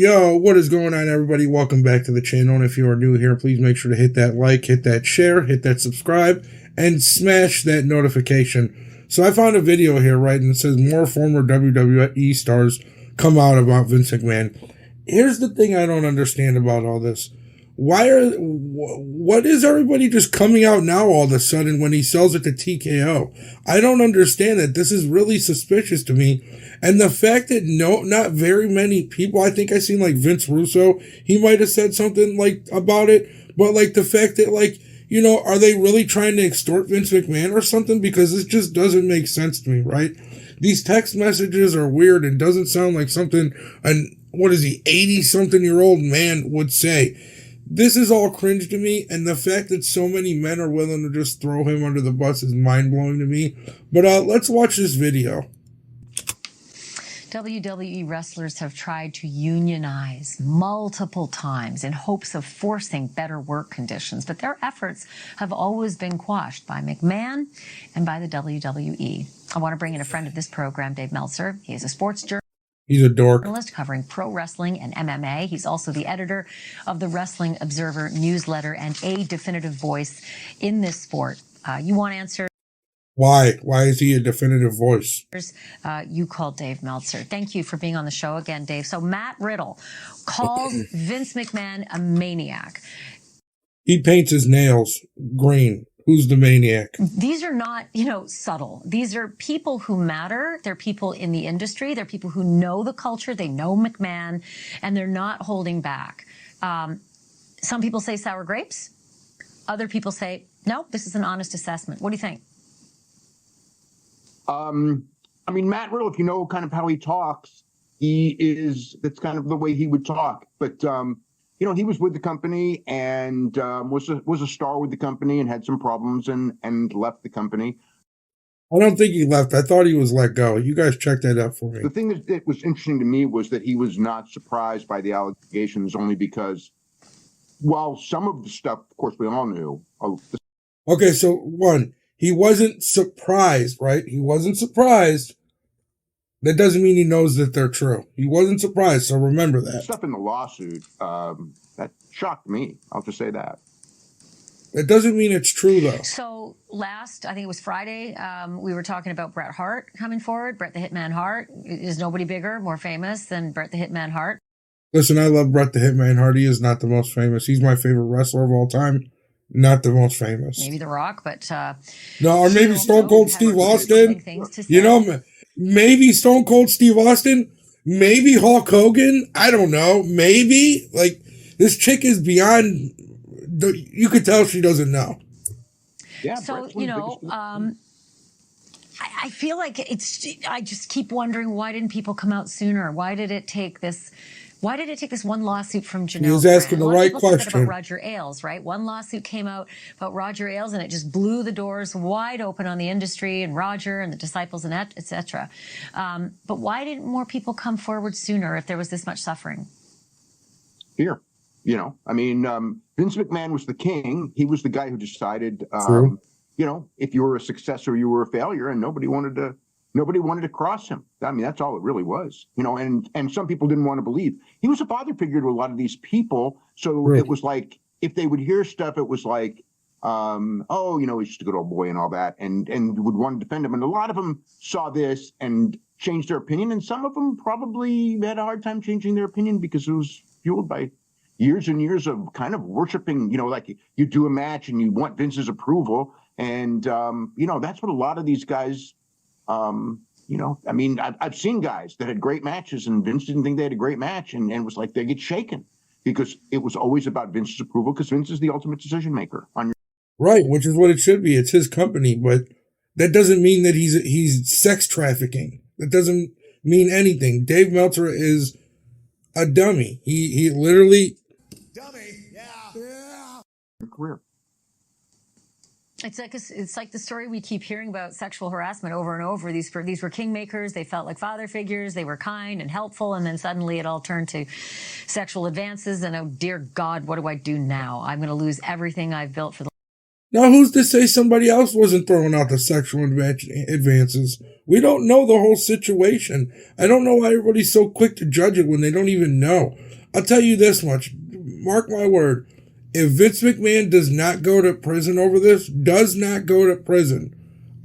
Yo, what is going on, everybody? Welcome back to the channel. And if you are new here, please make sure to hit that like, hit that share, hit that subscribe, and smash that notification. So I found a video here, right, and it says more former WWE stars come out about Vince McMahon. Here's the thing I don't understand about all this. What is everybody just coming out now all of a sudden when he sells it to TKO? I don't understand that. This is really suspicious to me. And the fact that not very many people, I think I seen like Vince Russo, he might have said something like about it, but like the fact that like, you know, are they really trying to extort Vince McMahon or something? Because this just doesn't make sense to me, right? These text messages are weird and doesn't sound like something an 80-something-year-old man would say. This is all cringe to me, and the fact that so many men are willing to just throw him under the bus is mind-blowing to me. But let's watch this video. WWE wrestlers have tried to unionize multiple times in hopes of forcing better work conditions, but their efforts have always been quashed by McMahon and by the WWE. I want to bring in a friend of this program, Dave Meltzer. He is a sports journalist. He's a dork. Covering pro wrestling and MMA. He's also the editor of the Wrestling Observer newsletter and a definitive voice in this sport. You want answers? Why? Why is he a definitive voice? You called Dave Meltzer. Thank you for being on the show again, Dave. So Matt Riddle calls Vince McMahon a maniac. He paints his nails green. Who's the maniac? These are not, subtle. These are people who matter. They're people in the industry. They're people who know the culture. They know McMahon, and they're not holding back. Some people say sour grapes. Other people say, no, this is an honest assessment. What do you think? Matt Riddle, if you know kind of how he talks, that's kind of the way he would talk. But, he was with the company and was a star with the company and had some problems and left the company. I don't think he left. I thought he was let go. You guys check that out for me. The thing that was interesting to me was that he was not surprised by the allegations only because, while some of the stuff, of course, we all knew. Okay, so one, he wasn't surprised, right? He wasn't surprised. That doesn't mean he knows that they're true. He wasn't surprised, so remember that. Stuff in the lawsuit, that shocked me. I'll just say that. That doesn't mean it's true, though. So I think it was Friday, we were talking about Bret Hart coming forward. Bret the Hitman Hart. Is nobody bigger, more famous than Bret the Hitman Hart? Listen, I love Bret the Hitman Hart. He is not the most famous. He's my favorite wrestler of all time. Not the most famous. Maybe The Rock, but... no, or maybe Stone Cold Steve Austin. Maybe Stone Cold Steve Austin. Maybe Hulk Hogan. I don't know. Maybe. Like, this chick is beyond... You could tell she doesn't know. Yeah. So, I feel like I just keep wondering, why didn't people come out sooner? Why did it take this one lawsuit from Janelle? He was asking the right question. About Roger Ailes, right? One lawsuit came out about Roger Ailes, and it just blew the doors wide open on the industry and Roger and the disciples and et cetera. But why didn't more people come forward sooner if there was this much suffering? Fear. Vince McMahon was the king. He was the guy who decided, if you were a success or you were a failure, and nobody wanted to cross him. That's all it really was, and some people didn't want to believe. He was a father figure to a lot of these people. So It was like, if they would hear stuff, it was like, he's just a good old boy and all that, and would want to defend him. And a lot of them saw this and changed their opinion. And some of them probably had a hard time changing their opinion because it was fueled by years and years of kind of worshiping, like you do a match and you want Vince's approval. And, that's what a lot of these guys, I've seen guys that had great matches and Vince didn't think they had a great match and it was like they get shaken because it was always about Vince's approval because Vince is the ultimate decision maker on your. Right, which is what it should be. It's his company, but that doesn't mean that he's sex trafficking. That doesn't mean anything. Dave Meltzer is a dummy. He literally... Dummy, yeah. Career. It's like the story we keep hearing about sexual harassment over and over. These were kingmakers. They felt like father figures. They were kind and helpful, and then suddenly it all turned to sexual advances. And oh dear God, what do I do now? I'm going to lose everything I've built for the Now, who's to say somebody else wasn't throwing out the sexual advances? We don't know the whole situation. I don't know why everybody's so quick to judge it when they don't even know. I'll tell you this much. Mark my word. If Vince McMahon does not go to prison over this,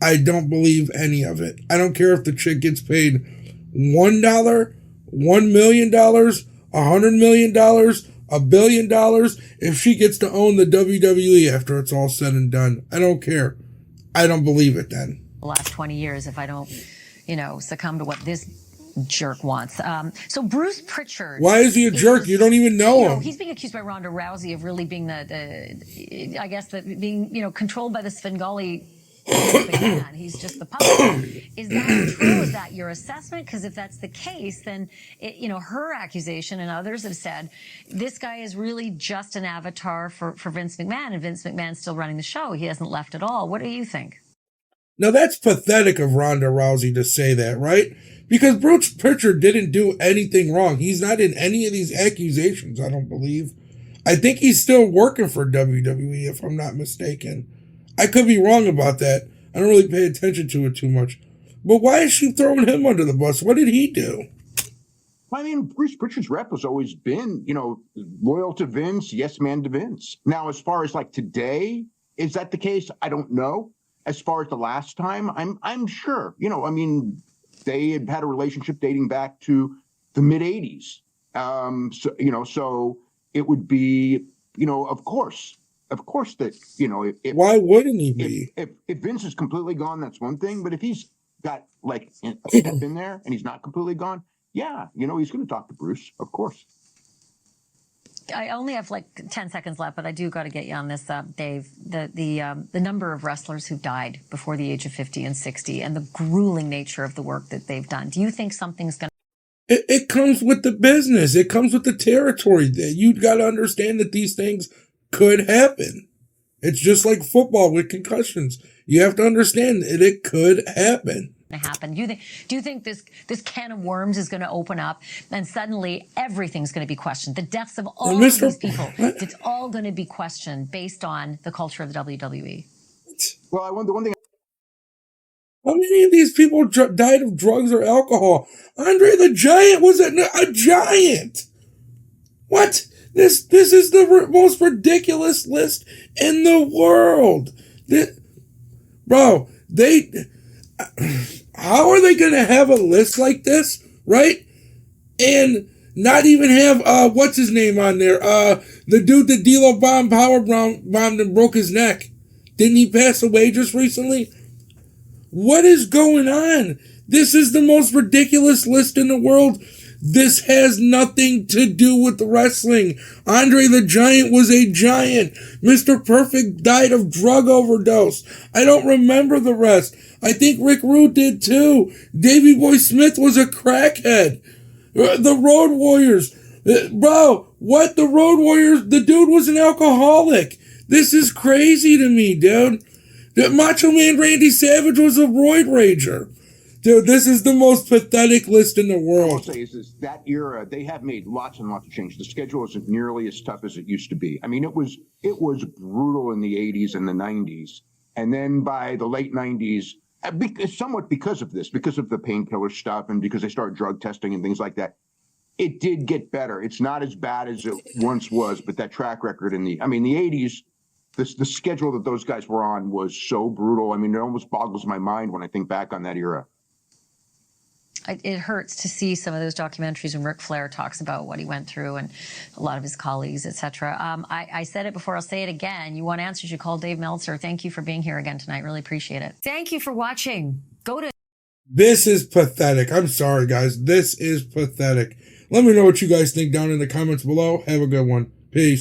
I don't believe any of it. I don't care if the chick gets paid $1, $1 million, $100 million, $1 billion, if she gets to own the WWE after it's all said and done. I don't care. I don't believe it then. The last 20 years, if I don't, succumb to what this jerk wants. So Bruce Pritchard. Why is he a jerk? You don't even know him. He's being accused by Ronda Rousey of really being being controlled by the Svengali man. He's just the puppet. Is that true? Is that your assessment? Because if that's the case, then her accusation and others have said this guy is really just an avatar for Vince McMahon, and Vince McMahon's still running the show. He hasn't left at all. What do you think? Now that's pathetic of Ronda Rousey to say that, right? Because Bruce Pritchard didn't do anything wrong. He's not in any of these accusations, I don't believe. I think he's still working for WWE, if I'm not mistaken. I could be wrong about that. I don't really pay attention to it too much. But why is she throwing him under the bus? What did he do? I mean, Bruce Pritchard's rep has always been, loyal to Vince, yes man to Vince. Now, as far as like today, is that the case? I don't know. As far as the last time, I'm sure. They had a relationship dating back to the mid '80s. So it would be, of course that, if why wouldn't he be? If Vince is completely gone, that's one thing. But if he's got like a step in there and he's not completely gone, yeah, he's going to talk to Bruce, of course. I only have like 10 seconds left, but I do got to get you on this, Dave. The number of wrestlers who died before the age of 50 and 60 and the grueling nature of the work that they've done. Do you think something's going to... It comes with the business. It comes with the territory. You got to understand that these things could happen. It's just like football with concussions. You have to understand that it could happen. Happen. Do you think this can of worms is going to open up and suddenly everything's going to be questioned? The deaths of all of these people, it's all going to be questioned based on the culture of the WWE. Well, the one thing. How many of these people died of drugs or alcohol? Andre the Giant was a giant. What? This is the most ridiculous list in the world. How are they going to have a list like this, right? And not even have, what's his name on there? The dude that D'Lo powerbombed and broke his neck. Didn't he pass away just recently? What is going on? This is the most ridiculous list in the world. This has nothing to do with wrestling. Andre the Giant was a giant. Mr. Perfect died of drug overdose. I don't remember the rest. I think Rick Rude did too. Davey Boy Smith was a crackhead. The Road Warriors. The Road Warriors? The dude was an alcoholic. This is crazy to me, dude. The Macho Man Randy Savage was a roid rager. Dude, this is the most pathetic list in the world. What I'll say is that era, they have made lots and lots of changes. The schedule isn't nearly as tough as it used to be. I mean, it was brutal in the 80s and the 90s. And then by the late 90s, somewhat because of this, because of the painkiller stuff and because they started drug testing and things like that, it did get better. It's not as bad as it once was, but that track record in the 80s, the schedule that those guys were on was so brutal. I mean, it almost boggles my mind when I think back on that era. It hurts to see some of those documentaries when Ric Flair talks about what he went through and a lot of his colleagues, etc. I said it before, I'll say it again. You want answers, you call Dave Meltzer. Thank you for being here again tonight. Really appreciate it. Thank you for watching. This is pathetic. I'm sorry, guys. This is pathetic. Let me know what you guys think down in the comments below. Have a good one. Peace.